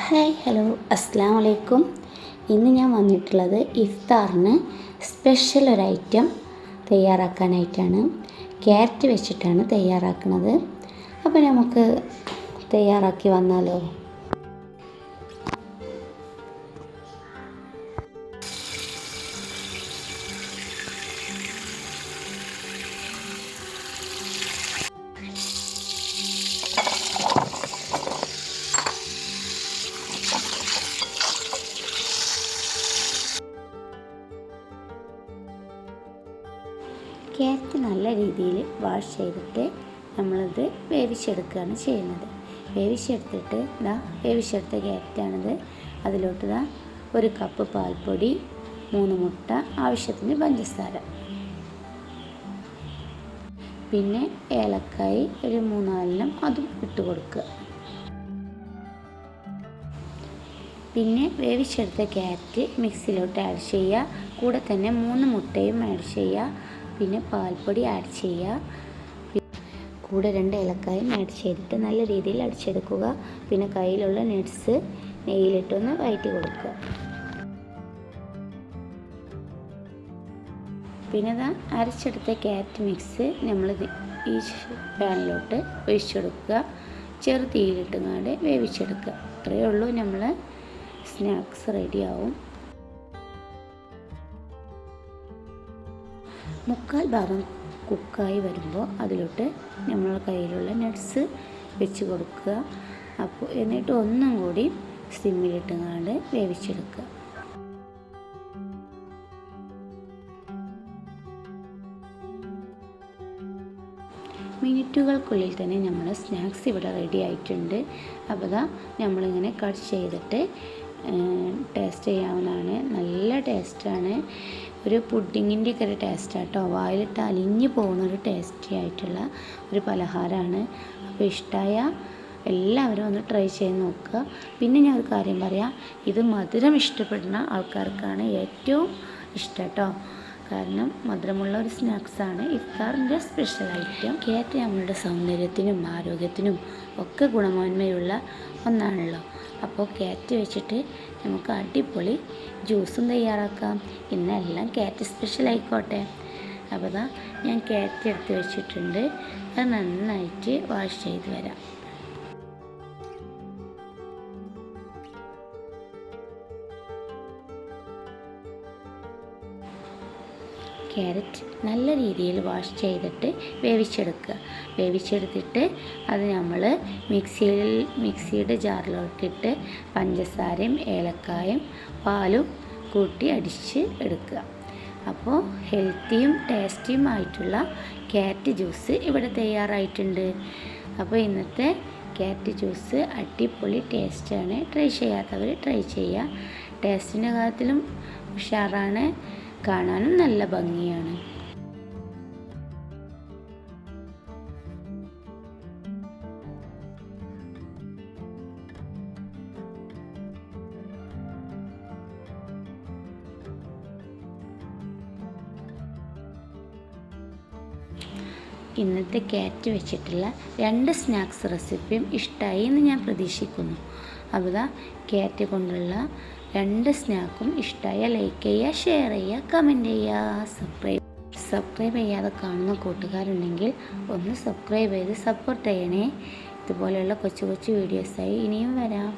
Hi hello അസ്സലാമു അലൈക്കും. ഇന്ന് ഞാൻ വന്നിട്ടുള്ളത് ഇഫ്താറിന് സ്പെഷ്യൽ ഒരു ഐറ്റം തയ്യാറാക്കാനായിട്ടാണ്. ക്യാരറ്റ് വെച്ചിട്ടാണ് തയ്യാറാക്കുന്നത്. അപ്പോൾ നമുക്ക് തയ്യാറാക്കി വന്നാലോ? ക്യാരറ്റ് നല്ല രീതിയിൽ വാഷ് ചെയ്തിട്ട് നമ്മളത് വേവിച്ചെടുക്കുകയാണ് ചെയ്യുന്നത്. വേവിച്ചെടുത്തിട്ട് വേവിച്ചെടുത്ത ക്യാരറ്റാണിത്. അതിലോട്ട് ഒരു കപ്പ് പാൽപ്പൊടി, 3 മുട്ട, ആവശ്യത്തിന് പഞ്ചസാര, പിന്നെ ഏലക്കായി ഒരു 3-4 അതും ഇട്ട് കൊടുക്കുക. പിന്നെ വേവിച്ചെടുത്ത ക്യാരറ്റ് മിക്സിയിലോട്ട് ആഡ് ചെയ്യുക. കൂടെ തന്നെ 3 മുട്ടയും ആഡ് ചെയ്യുക. പിന്നെ പാൽപ്പൊടി ആഡ് ചെയ്യുക. കൂടെ 2 ഏലക്കായും ആഡ് ചെയ്തിട്ട് നല്ല രീതിയിൽ അടിച്ചെടുക്കുക. പിന്നെ കയ്യിലുള്ള നട്ട്സ് നെയ്യിലിട്ടൊന്ന് വഴറ്റി കൊടുക്കുക. പിന്നെ അരച്ചെടുത്ത ക്യാരറ്റ് മിക്സ് നമ്മൾ ഈ പാനിലോട്ട് ഒഴിച്ചെടുക്കുക. ചെറു തീയിലിട്ടുങ്ങാണ്ട് വേവിച്ചെടുക്കുക. അത്രയേ ഉള്ളൂ, നമ്മൾ സ്നാക്സ് റെഡിയാവും. 1/4 ഭാഗം കുക്കായി വരുമ്പോൾ അതിലോട്ട് നമ്മൾ കയ്യിലുള്ള നട്ട്സ് വെച്ച് കൊടുക്കുക. എന്നിട്ട് ഒന്നും കൂടി സിമ്മിലിട്ടുങ്ങാണ്ട് വേവിച്ചെടുക്കുക. മിനിറ്റുകൾക്കുള്ളിൽ തന്നെ നമ്മൾ സ്നാക്സ് ഇവിടെ റെഡി ആയിട്ടുണ്ട്. അപ്പോൾ നമ്മളിങ്ങനെ കട്ട് ചെയ്തിട്ട് ടേസ്റ്റ് ചെയ്യാവുന്നതാണ്. നല്ല ടേസ്റ്റാണ്. ഒരു പുഡിങ്ങിൻ്റെ ഒക്കെ ഒരു ടേസ്റ്റാണ് കേട്ടോ. വായിലിട്ട് അലിഞ്ഞു പോകുന്ന ഒരു ടേസ്റ്റി ആയിട്ടുള്ള ഒരു പലഹാരമാണ്. അപ്പോൾ ഇഷ്ടമായ എല്ലാവരും ഒന്ന് ട്രൈ ചെയ്ത് നോക്കുക. പിന്നെ ഞാൻ ഒരു കാര്യം പറയാം, ഇത് മധുരം ഇഷ്ടപ്പെടുന്ന ആൾക്കാർക്കാണ് ഏറ്റവും ഇഷ്ടം കേട്ടോ. കാരണം മധുരമുള്ള ഒരു സ്നാക്സാണ് ഇഫ്താറിൻ്റെ സ്പെഷ്യൽ ഐറ്റം. ക്യാരറ്റ് നമ്മളുടെ സൗന്ദര്യത്തിനും ആരോഗ്യത്തിനും ഒക്കെ ഗുണമേന്മയുള്ള ഒന്നാണല്ലോ. അപ്പോൾ ക്യാരറ്റ് വെച്ചിട്ട് നമുക്ക് അടിപൊളി ജ്യൂസും തയ്യാറാക്കാം. ഇന്നെല്ലാം ക്യാരറ്റ് സ്പെഷ്യൽ ആയിക്കോട്ടെ. അപ്പോൾ ഞാൻ ക്യാരറ്റ് എടുത്ത് വെച്ചിട്ടുണ്ട്. അത് നന്നായിട്ട് വാഷ് ചെയ്ത് വരാം. ക്യാരറ്റ് നല്ല രീതിയിൽ വാഷ് ചെയ്തിട്ട് വേവിച്ചെടുത്തിട്ട് അത് നമ്മൾ മിക്സിയുടെ ജാറിലോട്ടിട്ട് പഞ്ചസാരയും ഏലക്കായും പാലും കൂട്ടി അടിച്ച് എടുക്കുക. അപ്പോൾ ഹെൽത്തിയും ടേസ്റ്റിയും ആയിട്ടുള്ള ക്യാരറ്റ് ജ്യൂസ് ഇവിടെ തയ്യാറായിട്ടുണ്ട്. അപ്പോൾ ഇന്നത്തെ ക്യാരറ്റ് ജ്യൂസ് അടിപൊളി ടേസ്റ്റാണ്. ട്രൈ ചെയ്യാത്തവർ ട്രൈ ചെയ്യുക. ടേസ്റ്റിൻ്റെ കാര്യത്തിലും ഉഷാറാണ്, കാണാനും നല്ല ഭംഗിയാണ്. ഇന്നത്തെ ക്യാരറ്റ് വെച്ചിട്ടുള്ള 2 സ്നാക്സ് റെസിപ്പിയും ഇഷ്ടമായി എന്ന് ഞാൻ പ്രതീക്ഷിക്കുന്നു. അപ്പോൾ ക്യാരറ്റ് കൊണ്ടുള്ള 2 സ്നാക്കും ഇഷ്ടമായ ലൈക്ക് ചെയ്യുക, ഷെയർ ചെയ്യുക, കമൻറ്റ് ചെയ്യുക. സബ്സ്ക്രൈബ് ചെയ്യാതെ കാണുന്ന കൂട്ടുകാരുണ്ടെങ്കിൽ ഒന്ന് സബ്സ്ക്രൈബ് ചെയ്ത് സപ്പോർട്ട് ചെയ്യണേ. ഇതുപോലെയുള്ള കൊച്ചു കൊച്ചു വീഡിയോസായി ഇനിയും വരാം.